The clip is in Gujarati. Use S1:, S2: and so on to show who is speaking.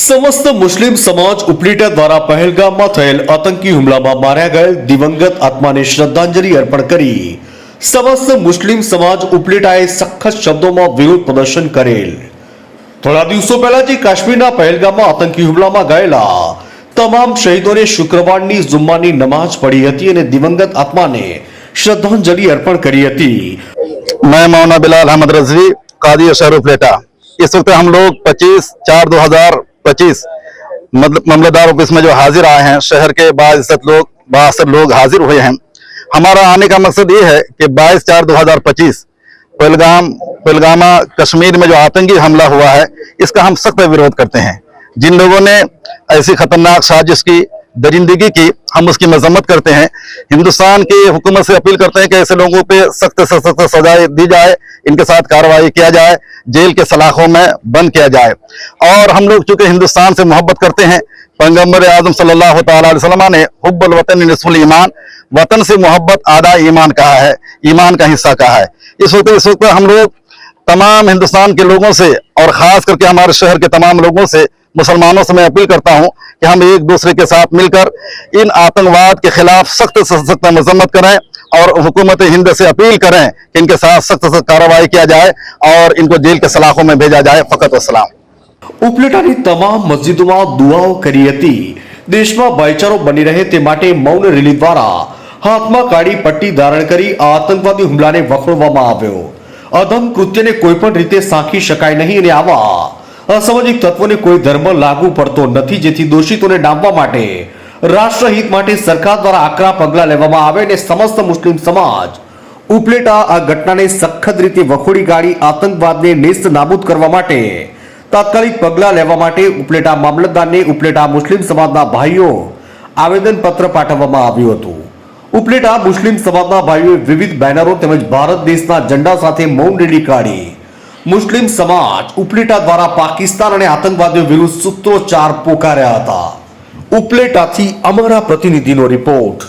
S1: समस्त मुस्लिम समाज उपलेटा द्वारा पहलगामમાં થયેલ આતંકી હુમલામાં માર્યા ગયેલ દિવંગત આત્માને શ્રદ્ધાંજલિ અર્પણ કરી સમસ્ત મુસ્લિમ સમાજ ઉપલેટાએ સખત શબ્દોમાં વિરોધ પ્રદર્શન કરેલ। થોડા દિવસો પહેલા જે કાશ્મીરના પહેલગામમાં આતંકી હુમલામાં ગયેલા તમામ શહીદોને શુક્રવારની જુમ્માની નમાઝ પઢી હતી અને દિવંગત આત્માને શ્રદ્ધાંજલિ અર્પણ કરી હતી।
S2: मैं मौलाना बिलाल अहमद रजवी कादी शहर उपलेटा। इस वक्त हम लोग 25/4/2025 मामलेदार ऑफिस में जो हाजिर आए हैं, शहर के बासर लोग हाजिर हुए हैं। हमारा आने का मकसद ये है कि 22/4/2025 पहलगामा कश्मीर में जो आतंकी हमला हुआ है, इसका हम सख्त विरोध करते हैं। जिन लोगों ने ऐसी खतरनाक साजिश की, दरिंदगी की, हम उसकी मजम्मत करते हैं। हिंदुस्तान की हुकूमत से अपील करते हैं कि ऐसे लोगों पे सख्त से सख्त सजाएं दी जाए, इनके साथ कार्रवाई किया जाए, जेल के सलाखों में बंद किया जाए। और हम लोग चूंकि हिंदुस्तान से मोहब्बत करते हैं, पैगंबर आज़म सल्लल्लाहु तआला अलैहि वसल्लम ने हुब्बुल वतन निस्फुल ईमान, वतन से मोहब्बत आधा ईमान कहा है, ईमान का हिस्सा कहा है। इस वक्त हम लोग तमाम हिंदुस्तान के लोगों से और खास करके हमारे शहर के तमाम लोगों से, मुसलमानों से मैं अपील करता हूं कि हम एक दूसरे के साथ मिलकर इन आतंकवाद के खिलाफ सख्त से सख्त मजम्मत करें और हुकूमत हिंद से अपील करें कि इनके साथ सख्त से कार्रवाई किया जाए और इनको जेल के सलाखों में भेजा जाए। फकत वसलाम।
S1: ઉપલેટાની તમામ મસ્જિદોમાં દુઆઓ કરી હતી। દેશમાં ભાઈચારો બની રહે તે માટે મૌન રેલી દ્વારા હાથમાં કાળી પટ્ટી ધારણ કરી આ આતંકવાદી હુમલાને વખોડવામાં આવ્યો। અધમ કૃત્યને કોઈ પણ રીતે સાંખી શકાય નહીં અને આવા અસામાજિક તત્વોને કોઈ ધર્મ લાગુ પડતો નથી, જેથી દોષિતોને ડામવા માટે રાષ્ટ્રહિત માટે સરકાર દ્વારા આકરા પગલાં લેવામાં આવે અને સમસ્ત મુસ્લિમ સમાજ ઉપલેટા આ ઘટનાને સખત રીતે વખોડી કાઢી આતંકવાદને નેસ્ત નાબૂદ કરવા માટે તાત્કાલિક પગલાં લેવા માટે ઉપલેટા મામલતદારને ઉપલેટા મુસ્લિમ સમાજના ભાઈઓ આવેદનપત્ર પાઠવવામાં આવ્યું હતું। ઉપલેટા મુસ્લિમ સમાજના ભાઈઓએ વિવિધ બેનરો તેમજ ભારત દેશના ઝંડા સાથે મૌન રેલી કાઢી મુસ્લિમ સમાજ ઉપલેટા દ્વારા પાકિસ્તાન અને આતંકવાદીઓ વિરુદ્ધ સૂત્રોચ્ચાર પોકાર્યા હતા। ઉપલેટાથી અમારા પ્રતિનિધિનો રિપોર્ટ।